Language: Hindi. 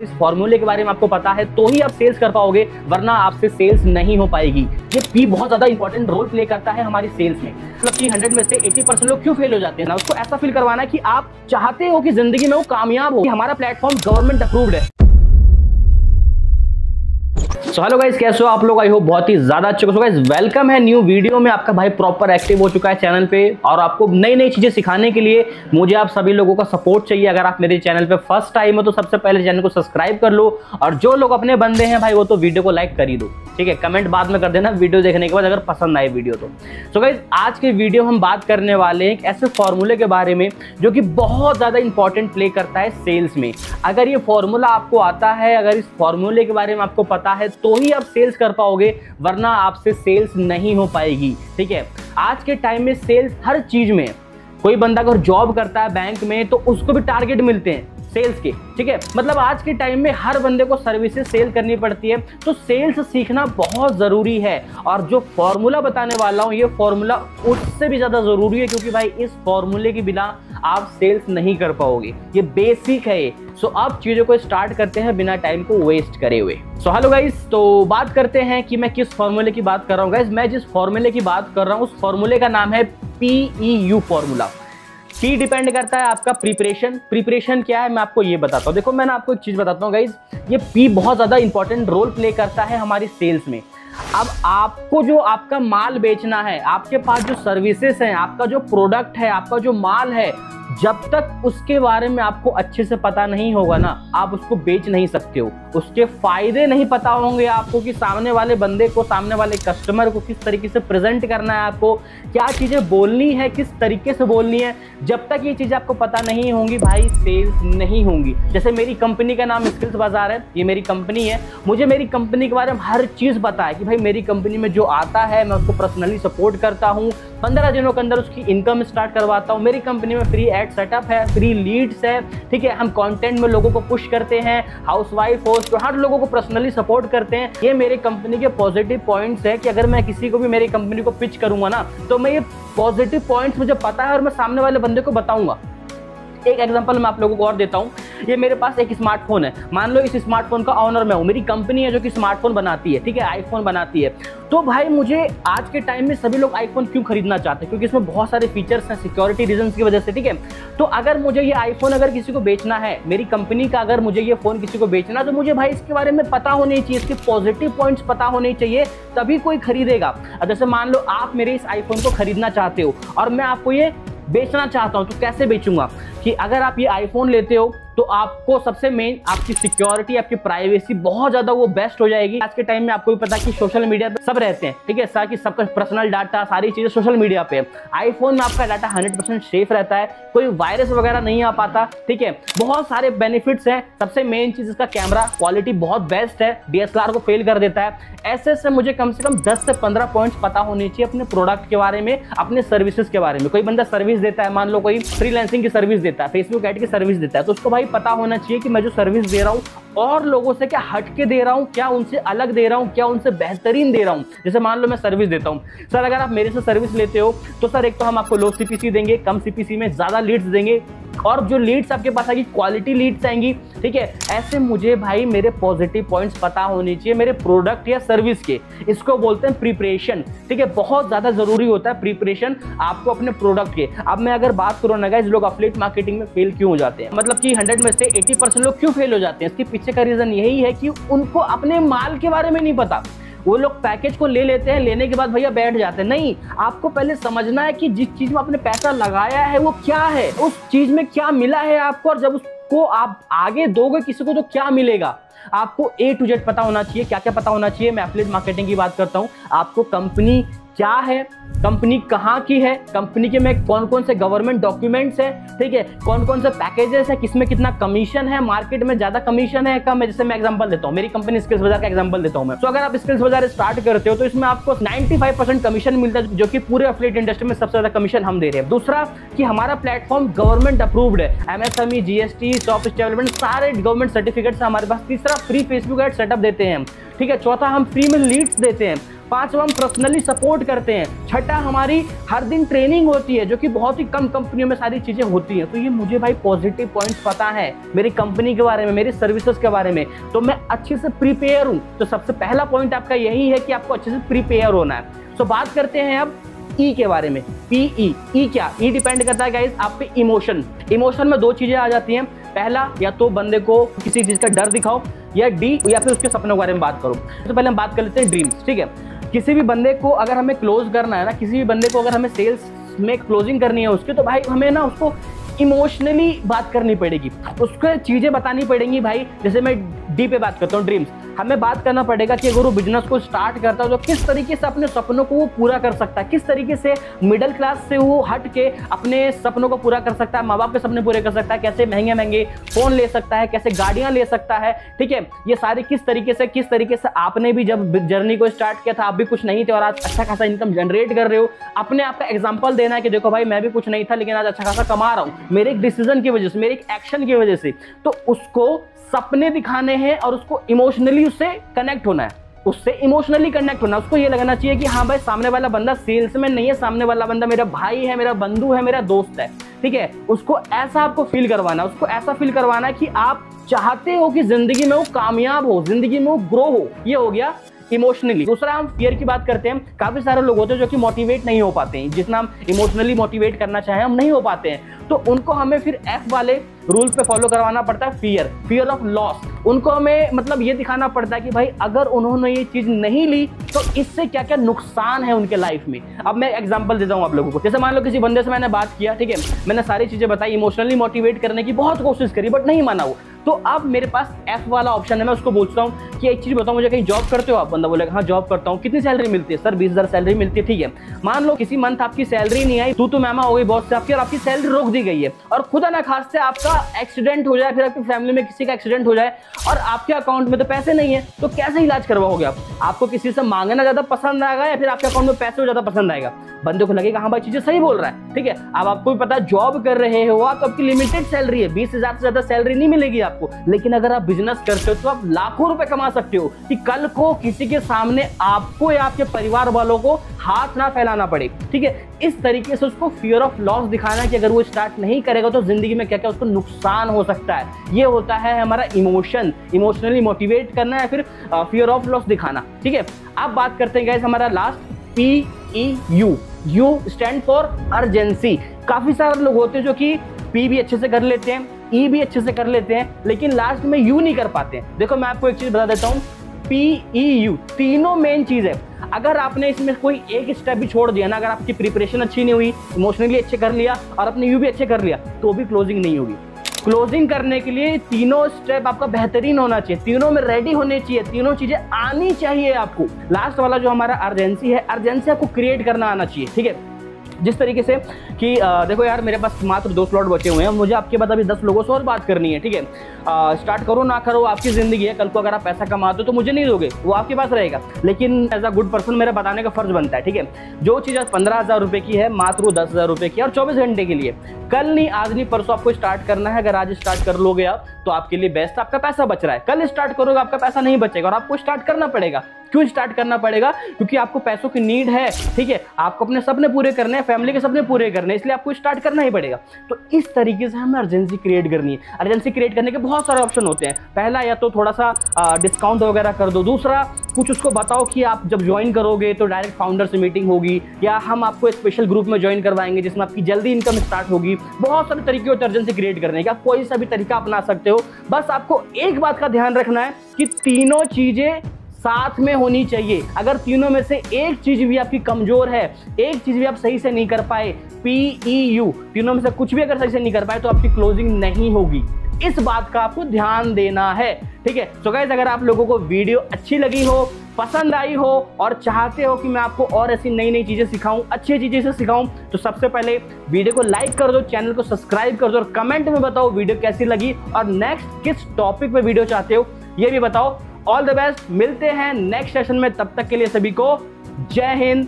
इस फॉर्मूले के बारे में आपको पता है तो ही आप सेल्स कर पाओगे, वरना आपसे सेल्स नहीं हो पाएगी। ये पी बहुत ज्यादा इंपॉर्टेंट रोल प्ले करता है हमारी सेल्स में। मतलब कि 100 में से 80% लोग क्यों फेल हो जाते हैं ना, उसको ऐसा फील करवाना है कि आप चाहते हो कि जिंदगी में वो कामयाब हो। हमारा प्लेटफॉर्म गवर्नमेंट अप्रूव्ड है। सो हेलो गाइस, कैसे हो आप लोग? आई होप बहुत ही ज्यादा अच्छे हो। गाइस वेलकम है न्यू वीडियो में। आपका भाई प्रॉपर एक्टिव हो चुका है चैनल पे और आपको नई नई चीजें सिखाने के लिए मुझे आप सभी लोगों का सपोर्ट चाहिए। अगर आप मेरे चैनल पे फर्स्ट टाइम हो तो सबसे पहले चैनल को सब्सक्राइब कर लो, और जो लोग अपने बंदे हैं भाई वो तो वीडियो को लाइक कर ही दो, ठीक है। कमेंट बाद में कर देना वीडियो देखने के बाद अगर पसंद आए वीडियो तो। सो गाइस आज के वीडियो हम बात करने वाले हैं एक ऐसे फॉर्मूले के बारे में जो कि बहुत ज्यादा इंपॉर्टेंट प्ले करता है सेल्स में। अगर ये फॉर्मूला आपको आता है, अगर इस फॉर्मूले के बारे में आपको पता है तो ही आप सेल्स कर पाओगे, वरना आपसे सेल्स नहीं हो पाएगी, ठीक है। आज के टाइम में सेल्स हर चीज में, कोई बंदा अगर जॉब करता है बैंक में तो उसको भी टारगेट मिलते हैं सेल्स के, ठीक है। मतलब आज के टाइम में हर बंदे को सर्विसेज सेल करनी पड़ती है, तो सेल्स सीखना बहुत जरूरी है। और जो फॉर्मूला बताने वाला हूं ये फॉर्मूला उससे भी ज्यादा जरूरी है, क्योंकि भाई इस फॉर्मूले के बिना आप सेल्स नहीं कर पाओगे। ये बेसिक है ये। सो अब चीजों को स्टार्ट करते हैं बिना टाइम को वेस्ट करे हुए। सो हेलो गाइस, तो बात करते हैं कि मैं किस फॉर्मूले की बात कर रहा हूँ। गाइस मैं जिस फॉर्मूले की बात कर रहा हूँ उस फॉर्मूले का नाम है PEU फॉर्मूला। पी डिपेंड करता है आपका प्रिपरेशन। प्रिपरेशन क्या है मैं आपको ये बताता हूँ। देखो मैंने आपको एक चीज बताता हूँ गाइज, ये पी बहुत ज्यादा इंपॉर्टेंट रोल प्ले करता है हमारी सेल्स में। अब आपको जो आपका माल बेचना है, आपके पास जो सर्विसेज हैं, आपका जो प्रोडक्ट है, आपका जो माल है, जब तक उसके बारे में आपको अच्छे से पता नहीं होगा ना, आप उसको बेच नहीं सकते हो। उसके फायदे नहीं पता होंगे आपको कि सामने वाले बंदे को, सामने वाले कस्टमर को किस तरीके से प्रेजेंट करना है, आपको क्या चीजें बोलनी है, किस तरीके से बोलनी है। जब तक ये चीजें आपको पता नहीं होंगी भाई सेल्स नहीं होंगी। जैसे मेरी कंपनी का नाम स्किल्स बाजार है, ये मेरी कंपनी है। मुझे मेरी कंपनी के बारे में हर चीज पता है कि भाई मेरी कंपनी में जो आता है मैं उसको पर्सनली सपोर्ट करता हूँ। 15 दिनों के अंदर उसकी इनकम स्टार्ट करवाता हूँ। मेरी कंपनी में फ्री एड सेटअप है, फ्री लीड्स है, ठीक है। हम कंटेंट में लोगों को पुश करते हैं, हाउसवाइफ हो तो हर लोगों को पर्सनली सपोर्ट करते हैं। ये मेरे कंपनी के पॉजिटिव पॉइंट्स है कि अगर मैं किसी को भी मेरी कंपनी को पिच करूंगा ना, तो मैं ये पॉजिटिव पॉइंट्स मुझे पता है और मैं सामने वाले बंदे को बताऊंगा। एक एग्जांपल मैं आप लोगों को और देता हूं। ये मेरे पास एक स्मार्टफोन है, मान लो इस स्मार्टफोन का ऑनर मैं हूं, मेरी कंपनी है जो कि स्मार्टफोन बनाती है, ठीक है, आईफोन बनाती है। तो भाई मुझे आज के टाइम में सभी लोग आईफोन क्यों खरीदना चाहते हैं? क्योंकि इसमें बहुत सारे फीचर्स हैं सिक्योरिटी रीजंस की वजह से, ठीक है। तो अगर मुझे ये आईफोन अगर किसी को बेचना है, मेरी कंपनी का अगर मुझे ये फोन किसी को बेचना है, तो मुझे भाई इसके बारे में पता होने चाहिए, इसके पॉजिटिव पॉइंट्स पता होने चाहिए, तभी कोई खरीदेगा। जैसे मान लो आप मेरे इस आईफोन को खरीदना चाहते हो और मैं आपको ये बेचना चाहता हूं, तो कैसे बेचूंगा कि अगर आप ये आईफोन लेते हो तो आपको सबसे मेन आपकी सिक्योरिटी, आपकी प्राइवेसी बहुत ज्यादा वो बेस्ट हो जाएगी। आज के टाइम में आपको भी पता है कि सोशल मीडिया पे सब रहते हैं, ठीक है, साथ सबका पर्सनल डाटा सारी चीजें सोशल मीडिया पे। आईफोन में आपका डाटा 100% सेफ रहता है, कोई वायरस वगैरह नहीं आ पाता, ठीक है। बहुत सारे बेनिफिट्स हैं। सबसे मेन चीज इसका कैमरा क्वालिटी बहुत बेस्ट है, DSLR को फेल कर देता है। ऐसे मुझे कम से कम 10 से 15 पॉइंट्स पता होने चाहिए अपने प्रोडक्ट के बारे में, अपने सर्विसेज के बारे में। कोई बंदा सर्विस देता है, मान लो कोई फ्रीलांसिंग की सर्विस देता है, फेसबुक ऐड की सर्विस देता है, तो उसको भाई पता होना चाहिए कि मैं जो सर्विस दे रहा हूं और लोगों से क्या हटके दे रहा हूं, क्या उनसे अलग दे रहा हूं, क्या उनसे बेहतरीन दे रहा हूं। जैसे मान लो मैं सर्विस देता हूं, सर अगर आप मेरे से सर्विस लेते हो तो सर एक तो हम आपको लो CPC देंगे, कम CPC में ज्यादा लीड्स देंगे, और जो लीड्स आपके पास आएगी क्वालिटी लीड्स आएंगी, ठीक है। ऐसे मुझे भाई मेरे पॉजिटिव पॉइंट्स पता होने चाहिए मेरे प्रोडक्ट या सर्विस के। इसको बोलते हैं प्रिपरेशन, ठीक है। बहुत ज्यादा जरूरी होता है प्रिपरेशन आपको अपने प्रोडक्ट के। अब मैं अगर बात करूं ना गाइस, लोग एफिलिएट मार्केटिंग में फेल क्यों हो जाते हैं, मतलब कि 100 में से 80% लोग क्यों फेल हो जाते हैं? इसके पीछे का रीजन यही है कि उनको अपने माल के बारे में नहीं पता। वो लोग पैकेज को ले लेते हैं, लेने के बाद भैया बैठ जाते हैं। नहीं, आपको पहले समझना है कि जिस चीज में आपने पैसा लगाया है वो क्या है, उस चीज में क्या मिला है आपको, और जब उसको आप आगे दोगे किसी को तो क्या मिलेगा। आपको A to Z पता होना चाहिए। क्या क्या पता होना चाहिए? मैं एफिलिएट मार्केटिंग की बात करता हूँ। आपको कंपनी क्या है, कंपनी कहाँ की है, कंपनी के में कौन कौन से गवर्नमेंट डॉक्यूमेंट्स हैं, ठीक है, कौन कौन से पैकेजेस है, किसमें कितना कमीशन है, मार्केट में ज्यादा कमीशन है कम है। जैसे मैं एग्जांपल देता हूँ, मेरी कंपनी स्किल्स बाजार का एग्जांपल देता हूँ मैं। तो अगर आप स्किल्स बाजार स्टार्ट करते हो तो इसमें आपको 95% कमीशन मिलता है, जो कि पूरे एफिलिएट इंडस्ट्री में सबसे ज्यादा कमीशन हम दे रहे हैं। दूसरा कि हमारा प्लेटफॉर्म गवर्नमेंट अप्रूव्ड है, MSME, GST, सॉफ्ट डेवलपमेंट सारे गवर्नमेंट सर्टिफिकेट्स हमारे पास। तीसरा फ्री फेसबुक एड सेटअप देते हैं हम, ठीक है। चौथा हम फ्री में लीड्स देते हैं। पांचवा, हम पर्सनली सपोर्ट करते हैं। छठा, हमारी हर दिन ट्रेनिंग होती है, जो कि बहुत ही कम कंपनियों में सारी चीजें होती हैं। तो ये मुझे भाई पॉजिटिव पॉइंट्स पता है मेरी कंपनी के बारे में, मेरी सर्विसेज के बारे में, तो मैं अच्छे से प्रिपेयर हूं। तो सबसे पहला पॉइंट आपका यही है कि आपको अच्छे से प्रिपेयर होना है। तो बात करते हैं अब ई के बारे में। पीई, ई क्या? ई डिपेंड करता है गाइस आप पे इमोशन। इमोशन में दो चीजें आ जाती हैं। पहला, या तो बंदे को किसी चीज का डर दिखाओ, या डी, या फिर उसके सपनों के बारे में बात करो। तो पहले हम बात कर लेते हैं ड्रीम्स, ठीक है। किसी भी बंदे को अगर हमें क्लोज करना है ना, किसी भी बंदे को अगर हमें सेल्स में क्लोजिंग करनी है उसके, तो भाई हमें ना उसको इमोशनली बात करनी पड़ेगी, उसको चीजें बतानी पड़ेंगी भाई। जैसे मैं डी पे बात करता हूँ, ड्रीम्स, हमें बात करना पड़ेगा कि अगर वो बिजनेस को स्टार्ट करता है तो किस तरीके से अपने सपनों को वो पूरा कर सकता है, किस तरीके से मिडिल क्लास से वो हट के अपने सपनों को पूरा कर सकता है, माँ बाप के सपने पूरे कर सकता है, कैसे महंगे महंगे फोन ले सकता है, कैसे गाड़ियां ले सकता है, ठीक है। ये सारे किस तरीके से आपने भी जब जर्नी को स्टार्ट किया था आप भी कुछ नहीं थे और आज अच्छा खासा इनकम जनरेट कर रहे हो। अपने आप का एग्जाम्पल देना है कि देखो भाई मैं भी कुछ नहीं था लेकिन आज अच्छा खासा कमा रहा हूँ, मेरे एक डिसीजन की वजह से, मेरे एक एक्शन की वजह से। तो उसको सपने दिखाने हैं और उसको इमोशनली उससे कनेक्ट होना है, उससे इमोशनली कनेक्ट होना। उसको ये लगना चाहिए कि हाँ भाई सामने वाला बंदा सेल्समैन नहीं है, सामने वाला बंदा मेरा भाई है, मेरा बंधु है, मेरा दोस्त है, ठीक है। उसको ऐसा आपको फील करवाना, उसको ऐसा फील करवाना कि आप चाहते हो कि जिंदगी में वो कामयाब हो, जिंदगी में वो ग्रो हो। ये हो गया इमोशनली। दूसरा, हम फियर की बात करते हैं। काफी सारे लोग होते हैं जो कि मोटिवेट नहीं हो पाते हैं, जितना हम इमोशनली मोटिवेट करना चाहें हम नहीं हो पाते हैं। तो उनको हमें फिर एफ वाले रूल पे फॉलो करवाना पड़ता है, फियर ऑफ लॉस। उनको हमें मतलब ये दिखाना पड़ता है कि भाई अगर उन्होंने ये चीज नहीं ली तो इससे क्या क्या नुकसान है उनके लाइफ में। अब मैं एग्जांपल देता हूं आप लोगों को। जैसे मान लो किसी बंदे से मैंने बात किया, ठीक है, मैंने सारी चीजें बताई, इमोशनली मोटिवेट करने की बहुत कोशिश करी बट नहीं माना वो। तो अब मेरे पास एफ वाला ऑप्शन है। मैं उसको पूछता हूँ कि एक चीज बताओ मुझे, कहीं जॉब करते हो आप? बंदा बोलेगा हाँ जॉब करता हूँ। कितनी सैलरी मिलती है? सर 20,000 सैलरी मिलती है, ठीक है। मान लो किसी मंथ आपकी सैलरी नहीं आई, तू मैमा हो गई बॉस से आपकी और आपकी सैलरी रोक दी गई है, और खुदा ना खास से आपका एक्सीडेंट हो जाए, फिर आपकी फैमिली में किसी का एक्सीडेंट हो जाए और आपके अकाउंट में तो पैसे नहीं है, तो कैसे इलाज करवाओगे आप? आपको किसी से मांगना ज्यादा पसंद आएगा या फिर आपके अकाउंट में पैसे ज्यादा पसंद आएगा? बंदे को लगेगा हाँ भाई चीजें सही बोल रहा है, ठीक है। अब आपको भी पता है जॉब कर रहे हो आप, तो आपकी लिमिटेड सैलरी है, 20,000 से ज्यादा सैलरी नहीं मिलेगी आपको। लेकिन अगर आप बिजनेस करते हो तो आप लाखों रुपए कमा सकते हो कि कल को किसी के सामने आपको या आपके परिवार वालों को हाथ ना फैलाना पड़े, ठीक है। इस तरीके से उसको फियर ऑफ लॉस दिखाना कि अगर वो स्टार्ट नहीं करेगा तो जिंदगी में क्या क्या उसको नुकसान हो सकता है। ये होता है हमारा इमोशन, इमोशनली मोटिवेट करना या फिर फियर ऑफ लॉस दिखाना, ठीक है। अब बात करते हैं गाइस हमारा last PEU। You stand for urgency. काफी सारे लोग होते हैं जो कि पी भी अच्छे से कर लेते हैं, ई भी अच्छे से कर लेते हैं, लेकिन लास्ट में यू नहीं कर पाते हैं। देखो मैं आपको एक चीज बता देता हूँ, PEU तीनों मेन चीज है। अगर आपने इसमें कोई एक स्टेप भी छोड़ दिया ना, अगर आपकी प्रिपरेशन अच्छी नहीं हुई, इमोशनली अच्छे कर लिया और अपने यू भी अच्छे कर लिया, तो भी क्लोजिंग नहीं होगी। क्लोजिंग करने के लिए तीनों स्टेप आपका बेहतरीन होना चाहिए, तीनों में रेडी होने चाहिए, तीनों चीजें आनी चाहिए आपको। लास्ट वाला जो हमारा अर्जेंसी है, अर्जेंसी आपको क्रिएट करना आना चाहिए, ठीक है। जिस तरीके से कि देखो यार मेरे पास मात्र 2 स्लॉट बचे हुए हैं, मुझे आपके बाद अभी 10 लोगों से और बात करनी है, ठीक है। स्टार्ट करो ना करो आपकी जिंदगी है, कल को अगर आप पैसा कमाते हो तो मुझे नहीं दोगे, वो आपके पास रहेगा, लेकिन एज अ गुड पर्सन मेरा बताने का फर्ज बनता है, ठीक है। जो चीज़ आज 15,000 रुपये की है मात्र 10,000 रुपये की और 24 घंटे के लिए, कल नहीं आज नहीं परसों आपको स्टार्ट करना है। अगर आज स्टार्ट कर लोगे आप तो आपके लिए बेस्ट, आपका पैसा बच रहा है। कल स्टार्ट करोगे आपका पैसा नहीं बचेगा और आपको स्टार्ट करना पड़ेगा। क्यों स्टार्ट करना पड़ेगा? क्योंकि आपको पैसों की नीड है, ठीक है। आपको अपने सपने पूरे करने हैं, फैमिली के सपने पूरे करने हैं, इसलिए आपको स्टार्ट करना ही पड़ेगा। तो इस तरीके से हमें अर्जेंसी क्रिएट करनी है। अर्जेंसी क्रिएट करने के बहुत सारे ऑप्शन होते हैं। पहला, या तो थोड़ा सा डिस्काउंट वगैरह कर दो। दूसरा, कुछ उसको बताओ कि आप जब ज्वाइन करोगे तो डायरेक्ट फाउंडर से मीटिंग होगी, या हम आपको स्पेशल ग्रुप में ज्वाइन करवाएंगे जिसमें आपकी जल्दी इनकम स्टार्ट होगी। बहुत सारे तरीके होते हैं अर्जेंसी क्रिएट करने के, आप कोई सा भी तरीका अपना सकते हो। बस आपको एक बात का ध्यान रखना है कि तीनों चीजें साथ में होनी चाहिए। अगर तीनों में से एक चीज भी आपकी कमजोर है, एक चीज भी आप सही से नहीं कर पाए, PEU तीनों में से कुछ भी अगर सही से नहीं कर पाए तो आपकी क्लोजिंग नहीं होगी। इस बात का आपको ध्यान देना है, ठीक है। सो गाइस, अगर आप लोगों को वीडियो अच्छी लगी हो, पसंद आई हो और चाहते हो कि मैं आपको और ऐसी नई नई चीजें सिखाऊं, अच्छी चीजें से सिखाऊं, तो सबसे पहले वीडियो को लाइक कर दो, चैनल को सब्सक्राइब कर दो और कमेंट में बताओ वीडियो कैसी लगी और नेक्स्ट किस टॉपिक पे वीडियो चाहते हो ये भी बताओ। ऑल द बेस्ट, मिलते हैं नेक्स्ट सेशन में, तब तक के लिए सभी को जय हिंद,